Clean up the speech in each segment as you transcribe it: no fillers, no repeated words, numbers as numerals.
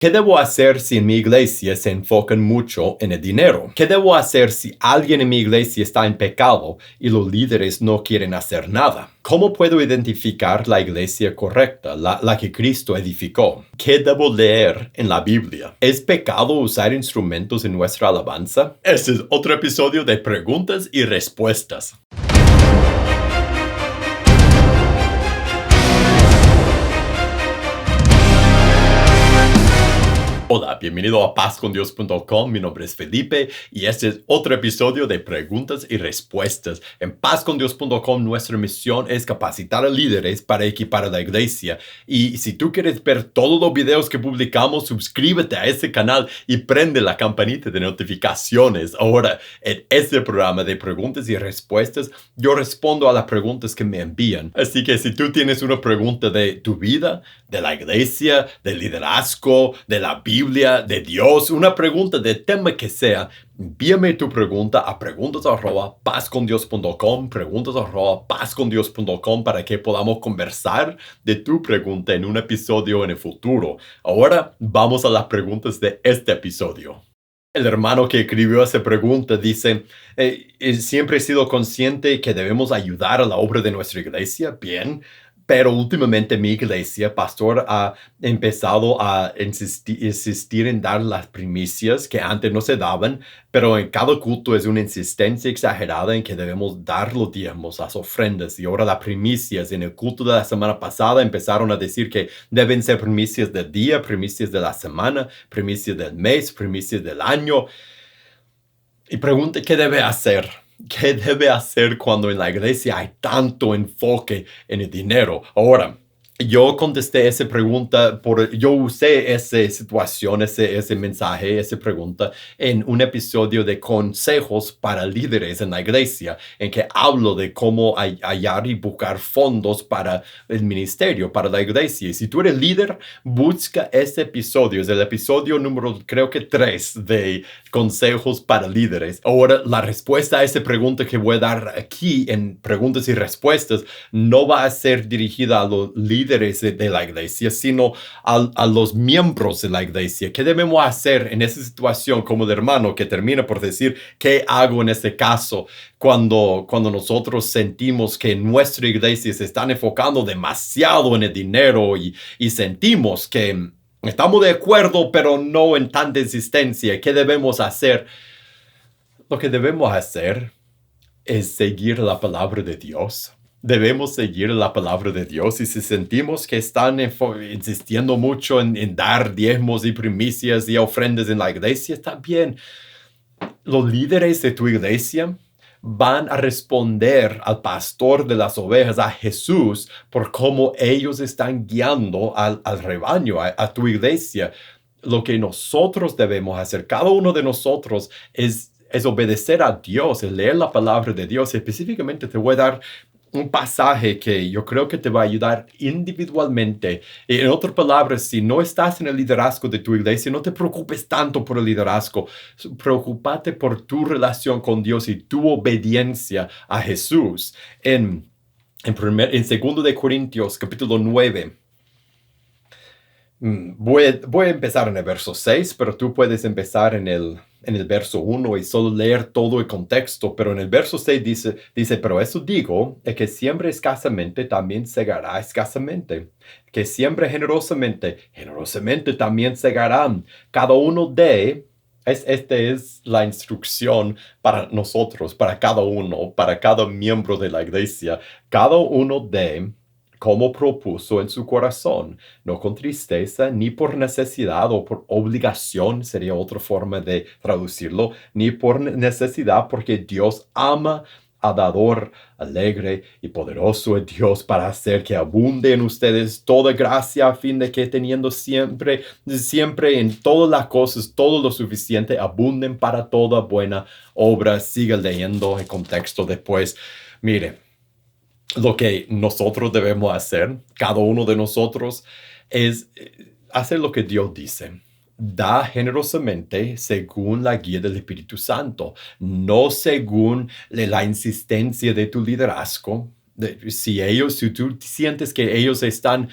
¿Qué debo hacer si en mi iglesia se enfocan mucho en el dinero? ¿Qué debo hacer si alguien en mi iglesia está en pecado y los líderes no quieren hacer nada? ¿Cómo puedo identificar la iglesia correcta, la que Cristo edificó? ¿Qué debo leer en la Biblia? ¿Es pecado usar instrumentos en nuestra alabanza? Este es otro episodio de preguntas y respuestas. Hola, bienvenido a pazcondios.com. Mi nombre es Felipe y este es otro episodio de preguntas y respuestas. En pazcondios.com nuestra misión es capacitar a líderes para equipar a la iglesia. Y si tú quieres ver todos los videos que publicamos, suscríbete a este canal y prende la campanita de notificaciones. Ahora, en este programa de preguntas y respuestas, yo respondo a las preguntas que me envían. Así que si tú tienes una pregunta de tu vida, de la iglesia, del liderazgo, de la Biblia, de Dios, una pregunta de tema que sea, envíame tu pregunta a preguntas@pazcondios.com, preguntas@pazcondios.com para que podamos conversar de tu pregunta en un episodio en el futuro. Ahora vamos a las preguntas de este episodio. El hermano que escribió esa pregunta dice, siempre he sido consciente que debemos ayudar a la obra de nuestra iglesia, bien, pero últimamente mi iglesia, pastor, ha empezado a insistir en dar las primicias que antes no se daban, pero en cada culto es una insistencia exagerada en que debemos dar los diezmos, las ofrendas, y ahora las primicias. En el culto de la semana pasada empezaron a decir que deben ser primicias del día, primicias de la semana, primicias del mes, primicias del año. Y pregunta, ¿qué debe hacer? ¿Qué debe hacer cuando en la iglesia hay tanto enfoque en el dinero? Ahora, yo contesté esa pregunta, yo usé esa situación, ese mensaje, esa pregunta en un episodio de consejos para líderes en la iglesia, en que hablo de cómo hallar y buscar fondos para el ministerio, para la iglesia. Y si tú eres líder, busca ese episodio. Es el episodio número, creo que 3 de consejos para líderes. Ahora, la respuesta a esa pregunta que voy a dar aquí en preguntas y respuestas no va a ser dirigida a los líderes de la iglesia, sino a los miembros de la iglesia. ¿Qué debemos hacer en esa situación como el hermano que termina por decir, ¿qué hago en este caso cuando nosotros sentimos que nuestra iglesia se está enfocando demasiado en el dinero y sentimos que estamos de acuerdo, pero no en tanta insistencia? ¿Qué debemos hacer? Lo que debemos hacer es seguir la palabra de Dios. Debemos seguir la palabra de Dios, y si sentimos que están insistiendo mucho en dar diezmos y primicias y ofrendas en la iglesia, está bien. Los líderes de tu iglesia van a responder al pastor de las ovejas, a Jesús, por cómo ellos están guiando al rebaño, a tu iglesia. Lo que nosotros debemos hacer, cada uno de nosotros, es obedecer a Dios, es leer la palabra de Dios. Específicamente te voy a dar un pasaje que yo creo que te va a ayudar individualmente. En otras palabras, si no estás en el liderazgo de tu iglesia, no te preocupes tanto por el liderazgo. Preocúpate por tu relación con Dios y tu obediencia a Jesús. En 2 de Corintios, capítulo 9, voy a empezar en el verso 6, pero tú puedes empezar en el verso 1 y solo leer todo el contexto. Pero en el verso 6 dice, pero eso digo, el que siembra escasamente también segará escasamente. Que siembra generosamente, generosamente también segarán. Cada uno esta es la instrucción para nosotros, para cada uno, para cada miembro de la iglesia. Cada uno dé como propuso en su corazón, no con tristeza, ni por necesidad o por obligación, sería otra forma de traducirlo, ni por necesidad, porque Dios ama al dador alegre, y poderoso es Dios para hacer que abunde en ustedes toda gracia, a fin de que teniendo siempre en todas las cosas todo lo suficiente, abunden para toda buena obra. Siga leyendo el contexto después. Mire, lo que nosotros debemos hacer, cada uno de nosotros, es hacer lo que Dios dice. Da generosamente según la guía del Espíritu Santo, no según la insistencia de tu liderazgo, Si tú sientes que ellos están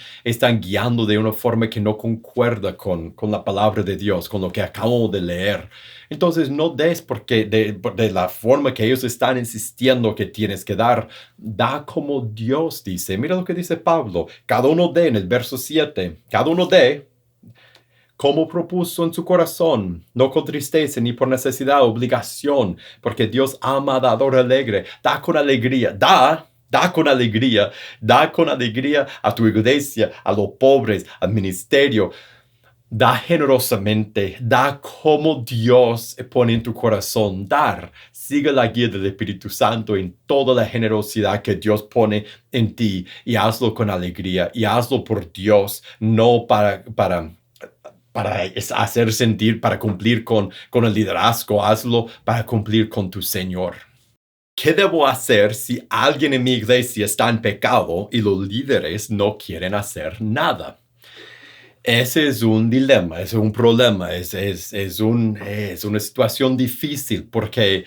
guiando de una forma que no concuerda con la palabra de Dios, con lo que acabo de leer, entonces no des porque de la forma que ellos están insistiendo que tienes que dar, da como Dios dice. Mira lo que dice Pablo, cada uno dé en el verso 7, cada uno dé como propuso en su corazón, no con tristeza ni por necesidad o obligación, porque Dios ama a dador alegre. Da con alegría, da con alegría, da con alegría a tu iglesia, a los pobres, al ministerio. Da generosamente, da como Dios pone en tu corazón dar. Sigue la guía del Espíritu Santo en toda la generosidad que Dios pone en ti y hazlo con alegría y hazlo por Dios, no para hacer sentir, para cumplir con el liderazgo, hazlo para cumplir con tu Señor. ¿Qué debo hacer si alguien en mi iglesia está en pecado y los líderes no quieren hacer nada? Ese es un dilema, es un problema, es una situación difícil porque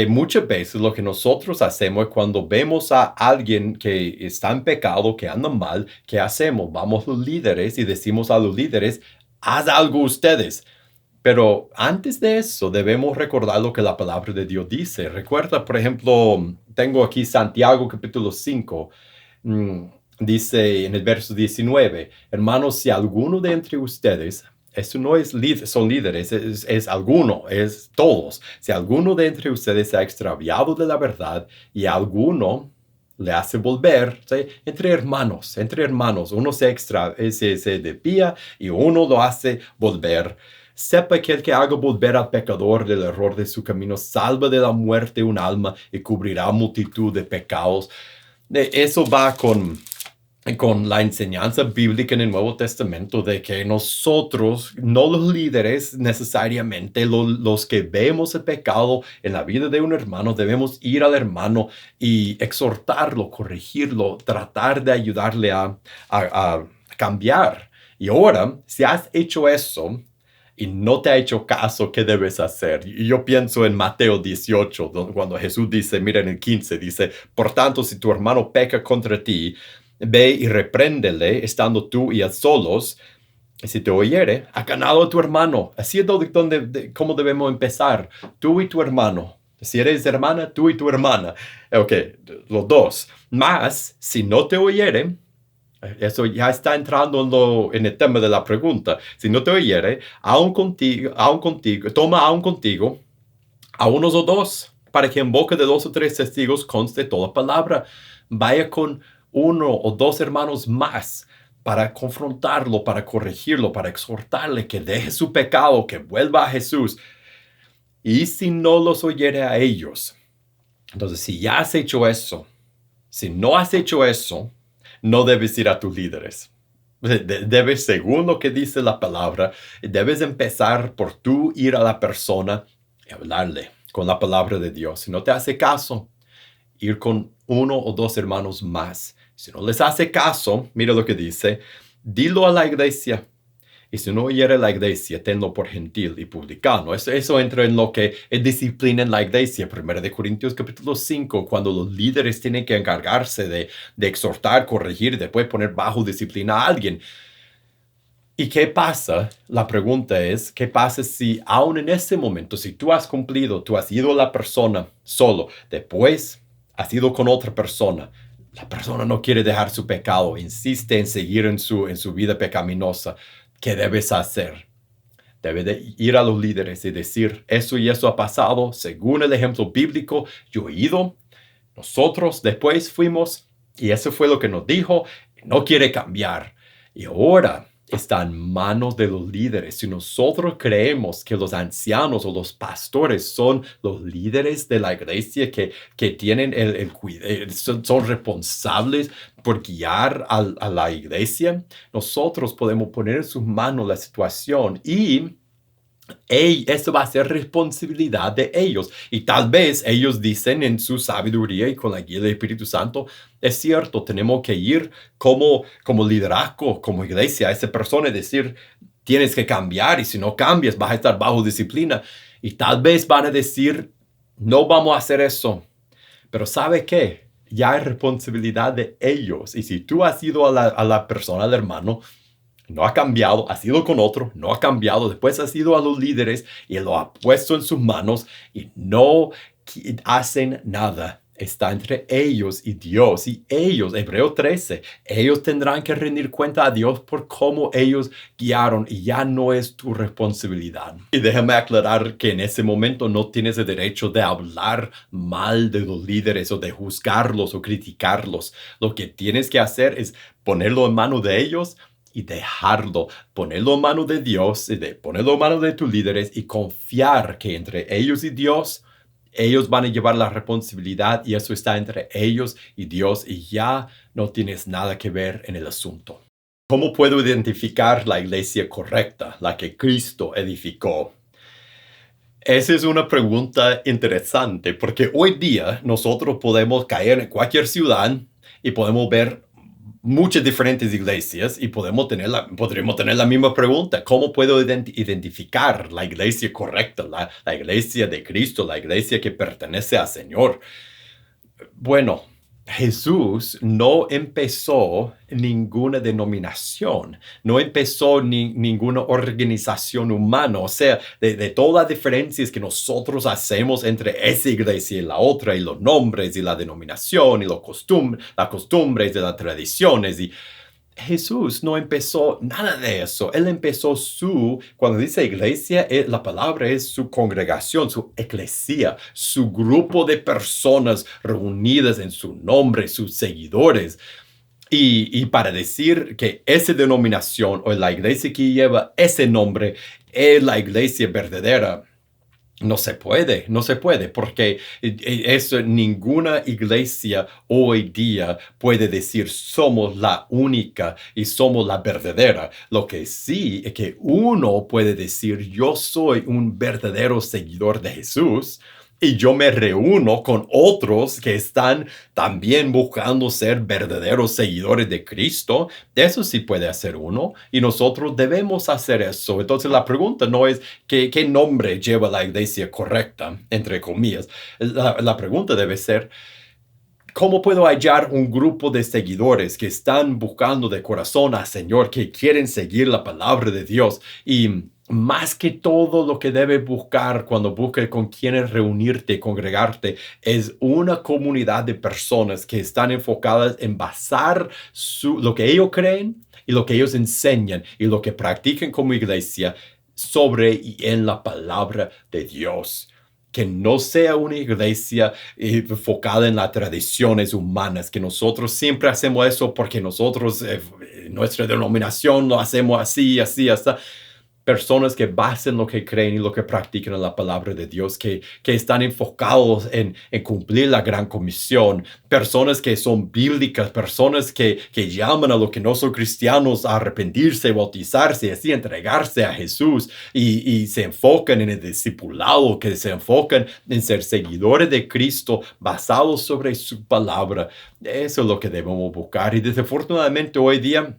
muchas veces lo que nosotros hacemos cuando vemos a alguien que está en pecado, que anda mal, ¿qué hacemos? Vamos los líderes y decimos a los líderes, haz algo ustedes. Pero antes de eso debemos recordar lo que la palabra de Dios dice. Recuerda, por ejemplo, tengo aquí Santiago capítulo 5. Dice en el verso 19, hermanos, si alguno de entre ustedes, eso no es son líderes, es alguno, es todos. Si alguno de entre ustedes se ha extraviado de la verdad y a alguno le hace volver, ¿sí? Entre hermanos, uno se desvía y uno lo hace volver. Sepa que el que haga volver al pecador del error de su camino salva de la muerte un alma y cubrirá multitud de pecados. Eso va con la enseñanza bíblica en el Nuevo Testamento de que nosotros, no los líderes necesariamente, los que vemos el pecado en la vida de un hermano, debemos ir al hermano y exhortarlo, corregirlo, tratar de ayudarle a cambiar. Y ahora, si has hecho eso y no te ha hecho caso, ¿qué debes hacer? Y yo pienso en Mateo 18, cuando Jesús dice, mira en el 15, dice, por tanto, si tu hermano peca contra ti, ve y repréndele, estando tú y él solos. Y si te oyere, ha ganado a tu hermano. Así es cómo debemos empezar. Tú y tu hermano. Si eres hermana, tú y tu hermana. Ok, los dos. Más, si no te oyere, eso ya está entrando en el tema de la pregunta. Si no te oyere, toma aún contigo a unos o dos, para que en boca de 2 o 3 testigos conste toda palabra. Vaya con 1 o 2 hermanos más para confrontarlo, para corregirlo, para exhortarle que deje su pecado, que vuelva a Jesús. Y si no los oyere a ellos, entonces si ya has hecho eso, si no has hecho eso, no debes ir a tus líderes. Debes, según lo que dice la palabra, debes empezar por tú ir a la persona y hablarle con la palabra de Dios. Si no te hace caso, ir con 1 o 2 hermanos más. Si no les hace caso, mira lo que dice, dilo a la iglesia. Y si no oyere la iglesia, tenlo por gentil y publicano. Eso entra en lo que es disciplina en la iglesia. 1 Corintios capítulo 5, cuando los líderes tienen que encargarse de exhortar, corregir y después poner bajo disciplina a alguien. ¿Y qué pasa? La pregunta es, ¿qué pasa si aún en ese momento, si tú has cumplido, tú has ido a la persona solo, después has ido con otra persona, la persona no quiere dejar su pecado, insiste en seguir en su vida pecaminosa? ¿Qué debes hacer? Debes de ir a los líderes y decir, eso y eso ha pasado, según el ejemplo bíblico, yo he ido, nosotros después fuimos, y eso fue lo que nos dijo, no quiere cambiar. Y ahora está en manos de los líderes. Si nosotros creemos que los ancianos o los pastores son los líderes de la iglesia que tienen son responsables por guiar a la iglesia, nosotros podemos poner en sus manos la situación y esto va a ser responsabilidad de ellos. Y tal vez ellos dicen en su sabiduría y con la guía del Espíritu Santo, es cierto, tenemos que ir como liderazgo, como iglesia a esa persona y decir, tienes que cambiar y si no cambias vas a estar bajo disciplina. Y tal vez van a decir, no vamos a hacer eso. Pero ¿sabe qué? ya es responsabilidad de ellos. Y si tú has ido a la persona, al hermano, no ha cambiado, ha sido con otro, no ha cambiado, después ha ido a los líderes y lo ha puesto en sus manos y no hacen nada. Está entre ellos y Dios. Y ellos, Hebreo 13, ellos tendrán que rendir cuenta a Dios por cómo ellos guiaron y ya no es tu responsabilidad. Y déjame aclarar que en ese momento no tienes el derecho de hablar mal de los líderes o de juzgarlos o criticarlos. Lo que tienes que hacer es ponerlo en manos de ellos y dejarlo, ponerlo en manos de Dios, ponerlo en manos de tus líderes y confiar que entre ellos y Dios, ellos van a llevar la responsabilidad y eso está entre ellos y Dios y ya no tienes nada que ver en el asunto. ¿Cómo puedo identificar la iglesia correcta, la que Cristo edificó? Esa es una pregunta interesante porque hoy día nosotros podemos caer en cualquier ciudad y podemos ver muchas diferentes iglesias y podríamos tener la misma pregunta. ¿Cómo puedo identificar la iglesia correcta, la iglesia de Cristo, la iglesia que pertenece al Señor? Bueno, Jesús no empezó ninguna denominación, no empezó ninguna organización humana, o sea, de todas las diferencias que nosotros hacemos entre esa iglesia y la otra, y los nombres y la denominación y las costumbres y las tradiciones, y Jesús no empezó nada de eso. Él empezó cuando dice iglesia, la palabra es su congregación, su eclesía, su grupo de personas reunidas en su nombre, sus seguidores. Y para decir que esa denominación o la iglesia que lleva ese nombre es la iglesia verdadera, no se puede, porque ninguna iglesia hoy día puede decir somos la única y somos la verdadera. Lo que sí es que uno puede decir yo soy un verdadero seguidor de Jesús y yo me reúno con otros que están también buscando ser verdaderos seguidores de Cristo. Eso sí puede hacer uno y nosotros debemos hacer eso. Entonces la pregunta no es qué nombre lleva la iglesia correcta, entre comillas. La pregunta debe ser, ¿cómo puedo hallar un grupo de seguidores que están buscando de corazón al Señor, que quieren seguir la palabra de Dios? Y más que todo lo que debes buscar cuando busques con quienes reunirte, congregarte, es una comunidad de personas que están enfocadas en basar lo que ellos creen y lo que ellos enseñan y lo que practican como iglesia sobre y en la palabra de Dios. Que no sea una iglesia enfocada en las tradiciones humanas, que nosotros siempre hacemos eso porque nosotros, nuestra denominación, lo hacemos así, así, así. Personas que basen lo que creen y lo que practican en la palabra de Dios, que están enfocados en cumplir la gran comisión, personas que son bíblicas, personas que llaman a los que no son cristianos a arrepentirse, bautizarse, así entregarse a Jesús y se enfocan en el discipulado, que se enfocan en ser seguidores de Cristo basados sobre su palabra. Eso es lo que debemos buscar y desafortunadamente hoy día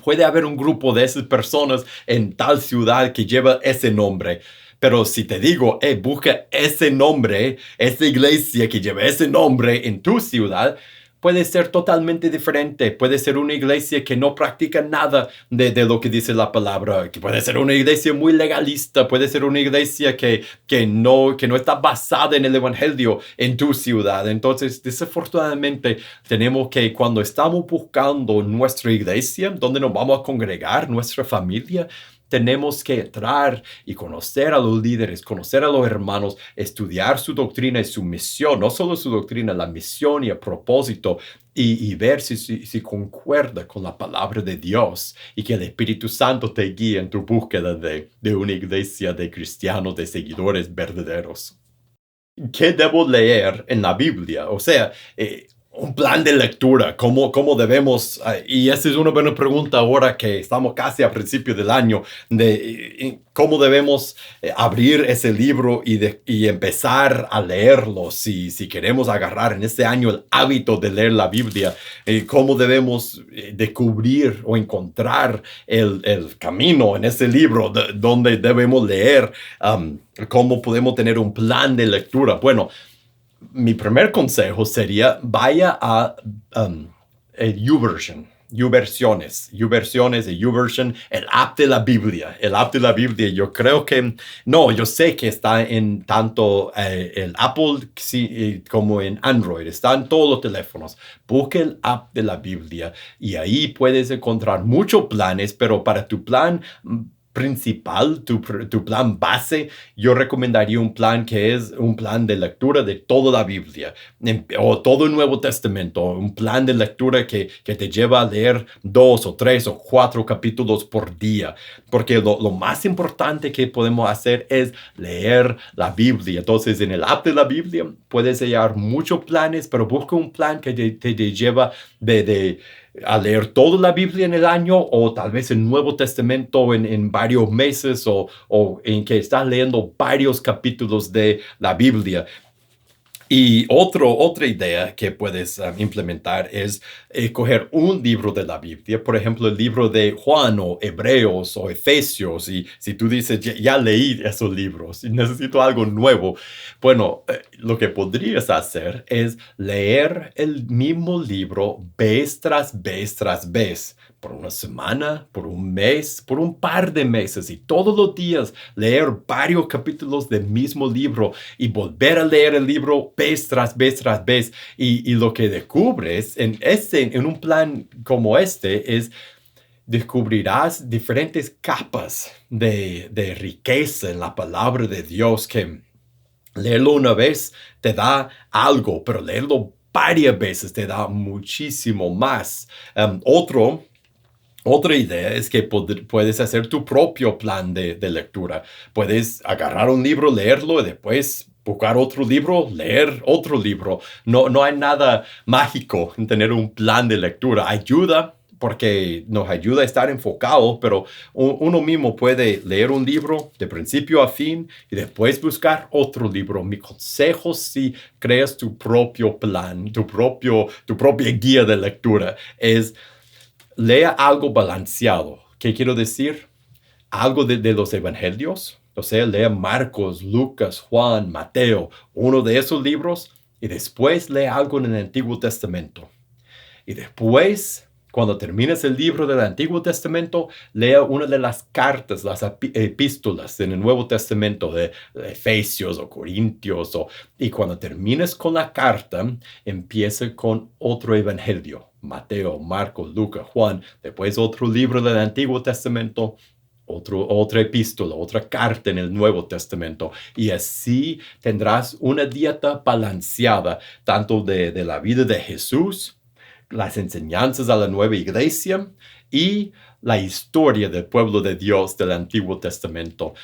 puede haber un grupo de esas personas en tal ciudad que lleva ese nombre. Pero si te digo, busca ese nombre, esa iglesia que lleva ese nombre en tu ciudad, puede ser totalmente diferente. Puede ser una iglesia que no practica nada de lo que dice la palabra. Que puede ser una iglesia muy legalista. Puede ser una iglesia que no está basada en el evangelio en tu ciudad. Entonces, desafortunadamente, tenemos que cuando estamos buscando nuestra iglesia, donde nos vamos a congregar, nuestra familia, tenemos que entrar y conocer a los líderes, conocer a los hermanos, estudiar su doctrina y su misión, no solo su doctrina, la misión y el propósito, y ver si concuerda con la palabra de Dios y que el Espíritu Santo te guíe en tu búsqueda de una iglesia de cristianos, de seguidores verdaderos. ¿Qué debo leer en la Biblia? O sea, un plan de lectura, cómo debemos, y esa es una buena pregunta ahora que estamos casi a principio del año, de cómo debemos abrir ese libro y empezar a leerlo, si queremos agarrar en este año el hábito de leer la Biblia, cómo debemos descubrir o encontrar el camino en ese libro donde debemos leer, cómo podemos tener un plan de lectura. Bueno, Mi primer consejo sería vaya a YouVersion, YouVersiones y YouVersion, el app de la Biblia. El app de la Biblia, yo creo que, no, yo sé que está en tanto el Apple sí, como en Android, está en todos los teléfonos. Busque el app de la Biblia y ahí puedes encontrar muchos planes, pero para tu plan principal, tu plan base, yo recomendaría un plan que es un plan de lectura de toda la Biblia o todo el Nuevo Testamento, un plan de lectura que te lleva a leer 2 o 3 o 4 capítulos por día, porque lo más importante que podemos hacer es leer la Biblia. Entonces, en el app de la Biblia puedes hallar muchos planes, pero busca un plan que te lleva a leer toda la Biblia en el año o tal vez el Nuevo Testamento en varios meses o en que estás leyendo varios capítulos de la Biblia. Y otra idea que puedes implementar es coger un libro de la Biblia, por ejemplo, el libro de Juan o Hebreos o Efesios, y si tú dices, ya leí esos libros y necesito algo nuevo, bueno, lo que podrías hacer es leer el mismo libro vez tras vez tras vez, por una semana, por un mes, por un par de meses, y todos los días leer varios capítulos del mismo libro y volver a leer el libro vez tras vez tras vez. Y lo que descubres en un plan como este es descubrirás diferentes capas de riqueza en la palabra de Dios que leerlo una vez te da algo, pero leerlo varias veces te da muchísimo más. Otra idea es que puedes hacer tu propio plan de lectura. Puedes agarrar un libro, leerlo y después buscar otro libro, leer otro libro. No hay nada mágico en tener un plan de lectura. Ayuda porque nos ayuda a estar enfocados, pero uno mismo puede leer un libro de principio a fin y después buscar otro libro. Mi consejo si creas tu propio plan, tu propia guía de lectura es lea algo balanceado. ¿Qué quiero decir? Algo de los evangelios. O sea, lea Marcos, Lucas, Juan, Mateo, uno de esos libros, y después lea algo en el Antiguo Testamento. Y después, cuando termines el libro del Antiguo Testamento, lea una de las cartas, las epístolas en el Nuevo Testamento de Efesios o Corintios. Y cuando termines con la carta, empiece con otro evangelio. Mateo, Marcos, Lucas, Juan, después otro libro del Antiguo Testamento, otra epístola, otra carta en el Nuevo Testamento. Y así tendrás una dieta balanceada, tanto de la vida de Jesús, las enseñanzas a la nueva iglesia y la historia del pueblo de Dios del Antiguo Testamento.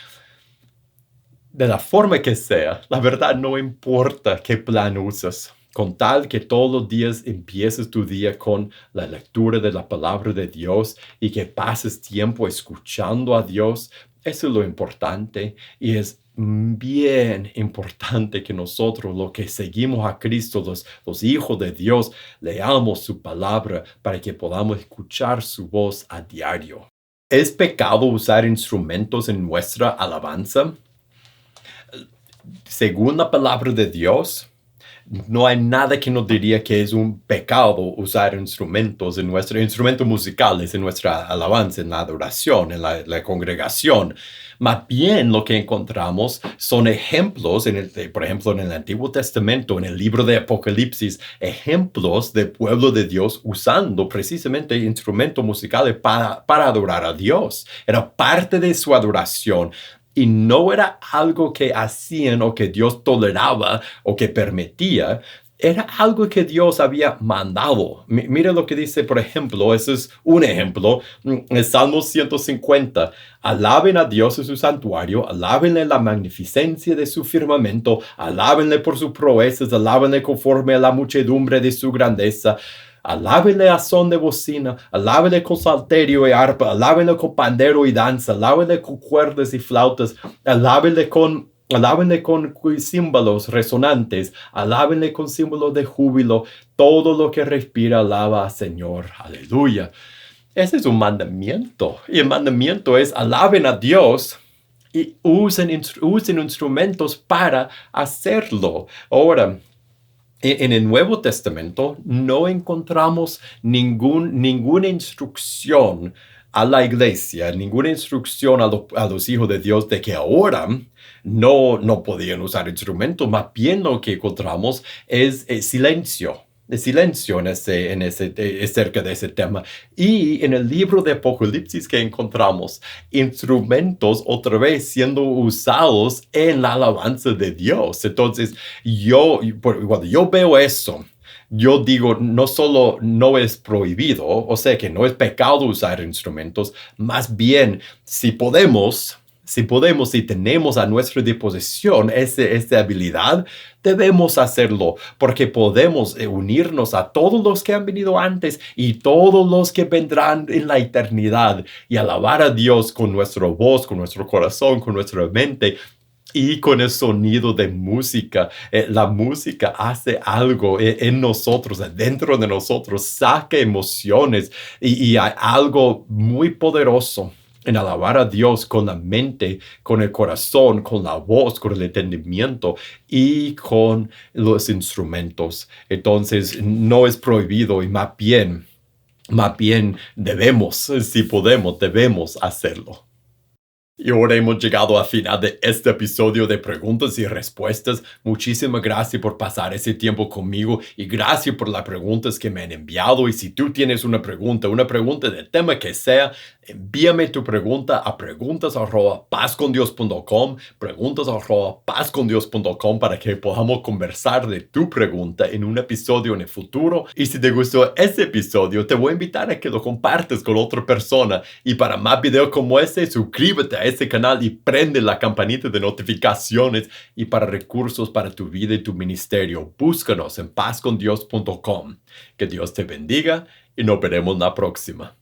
De la forma que sea, la verdad no importa qué plan usas, con tal que todos los días empieces tu día con la lectura de la palabra de Dios y que pases tiempo escuchando a Dios, eso es lo importante y es bien importante que nosotros, los que seguimos a Cristo, los hijos de Dios, leamos su palabra para que podamos escuchar su voz a diario. ¿Es pecado usar instrumentos en nuestra alabanza? Según la palabra de Dios, no hay nada que nos diría que es un pecado usar instrumentos musicales en nuestra alabanza, en la adoración, en la congregación. Más bien lo que encontramos son ejemplos, por ejemplo, en el Antiguo Testamento, en el libro de Apocalipsis, ejemplos del pueblo de Dios usando precisamente instrumentos musicales para adorar a Dios. Era parte de su adoración. Y no era algo que hacían o que Dios toleraba o que permitía, era algo que Dios había mandado. Mira lo que dice, por ejemplo, ese es un ejemplo, en Salmo 150. Alaben a Dios en su santuario, alábenle la magnificencia de su firmamento, alábenle por sus proezas, alábenle conforme a la muchedumbre de su grandeza. Alábenle a son de bocina, alábenle con salterio y arpa, alábenle con pandero y danza, alábenle con cuerdas y flautas, alábenle con címbalos resonantes, alábenle con símbolos de júbilo, todo lo que respira alaba al Señor. Aleluya. Ese es un mandamiento. Y el mandamiento es alaben a Dios y usen instrumentos para hacerlo. Ahora, En el Nuevo Testamento no encontramos ninguna instrucción a la iglesia, ninguna instrucción a los hijos de Dios de que ahora no podían usar instrumentos. Más bien lo que encontramos es silencio. El silencio acerca de ese tema. Y en el libro de Apocalipsis que encontramos instrumentos otra vez siendo usados en la alabanza de Dios. Entonces, cuando yo veo eso, yo digo, no solo no es prohibido, o sea que no es pecado usar instrumentos, más bien si podemos, si tenemos a nuestra disposición esa habilidad, debemos hacerlo, porque podemos unirnos a todos los que han venido antes y todos los que vendrán en la eternidad y alabar a Dios con nuestra voz, con nuestro corazón, con nuestra mente y con el sonido de música. La música hace algo en nosotros, dentro de nosotros, saca emociones y hay algo muy poderoso en alabar a Dios con la mente, con el corazón, con la voz, con el entendimiento y con los instrumentos. Entonces, no es prohibido y más bien debemos, si podemos, debemos hacerlo. Y ahora hemos llegado al final de este episodio de preguntas y respuestas. Muchísimas gracias por pasar ese tiempo conmigo y gracias por las preguntas que me han enviado. Y si tú tienes una pregunta del tema que sea, envíame tu pregunta a preguntas@pazcondios.com, preguntas@pazcondios.com para que podamos conversar de tu pregunta en un episodio en el futuro. Y si te gustó este episodio, te voy a invitar a que lo compartas con otra persona. Y para más videos como este, suscríbete a este canal y prende la campanita de notificaciones. Y para recursos para tu vida y tu ministerio, búscanos en pazcondios.com. Que Dios te bendiga y nos veremos la próxima.